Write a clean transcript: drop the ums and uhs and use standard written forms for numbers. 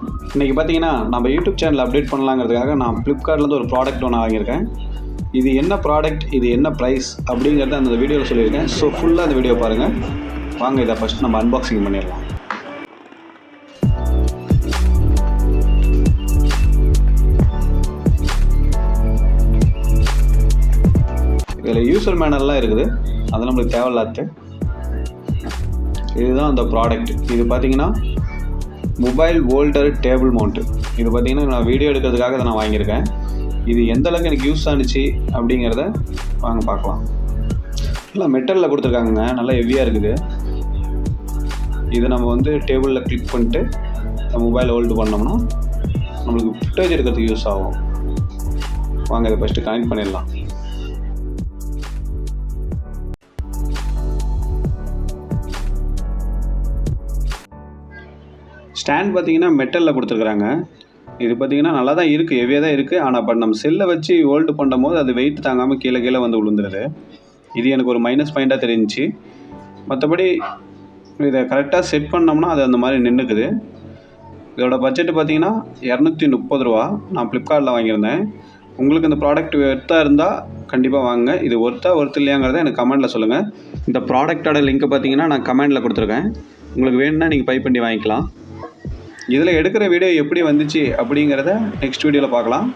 இன்றைக்கி பார்த்தீங்கன்னா நம்ம யூடியூப் சேனல் அப்டேட் பண்ணலாங்கிறதுக்காக நான் ஃப்ளிப்கார்ட்லேருந்து ஒரு ப்ராடக்ட் ஒன்று வாங்கியிருக்கேன். இது என்ன ப்ராடக்ட், இது என்ன ப்ரைஸ் அப்படிங்கிறத அந்த வீடியோவில் சொல்லியிருக்கேன். ஸோ ஃபுல்லாக அந்த வீடியோ பாருங்கள். வாங்க இதை ஃபஸ்ட் நம்ம அன்பாக்சிங் பண்ணிடலாம். இதில் யூசர் மேனர்லாம் இருக்குது, அது நம்மளுக்கு தேவையில்லாது. இதுதான் அந்த ப்ராடக்ட். இது பார்த்தீங்கன்னா மொபைல் ஹோல்டர் டேபிள் மவுண்ட்டு. இது பார்த்தீங்கன்னா நான் வீடியோ எடுக்கிறதுக்காக இதை நான் வாங்கியிருக்கேன். இது எந்த அளவுக்கு எனக்கு யூஸ் ஆனிச்சு அப்படிங்கிறத வாங்க பார்க்கலாம். இல்லை மெட்டலில் கொடுத்துருக்காங்க, நல்லா ஹெவியாக இருக்குது. இது நம்ம வந்து டேபிளில் கிளிக் பண்ணிட்டு மொபைல் ஹோல்டு பண்ணோம்னா நம்மளுக்கு ஃபுட்டேஜ் எடுக்கிறதுக்கு யூஸ் ஆகும். வாங்க இதை ஃபஸ்ட்டு கனெக்ட் பண்ணிடலாம். ஸ்டாண்ட் பார்த்தீங்கன்னா மெட்டலில் கொடுத்துருக்குறாங்க. இது பார்த்தீங்கன்னா நல்லா தான் இருக்குது, ஹெவியாக தான் இருக்குது. ஆனால் பட் நம்ம செல்லை வச்சு ஹோல்டு பண்ணும் போது அது வெயிட் தாங்காமல் கீழே வந்து விழுந்துருது. இது எனக்கு ஒரு மைனஸ் பாயிண்ட்டாக தெரிஞ்சிச்சு. மற்றபடி இதை கரெக்டாக செட் பண்ணோம்னா அது அந்த மாதிரி நின்றுக்குது. இதோட பட்ஜெட்டு பார்த்தீங்கன்னா 230 ரூபா. நான் ஃப்ளிப்கார்ட்டில் வாங்கியிருந்தேன். உங்களுக்கு இந்த ப்ராடக்ட் ஒர்த்தாக இருந்தால் கண்டிப்பாக வாங்க. இது ஒர்த் இல்லையாங்கிறத எனக்கு கமெண்ட்டில் சொல்லுங்கள். இந்த ப்ராடக்டோட லிங்க்கை பார்த்தீங்கன்னா நான் கமெண்ட்டில் கொடுத்துருக்கேன். உங்களுக்கு வேணும்னா நீங்கள் பை பண்ணி வாங்கிக்கலாம். இதில் எடுக்கிற வீடியோ எப்படி வந்துச்சு அப்படிங்கிறத நெக்ஸ்ட் வீடியோவில் பார்க்கலாம்.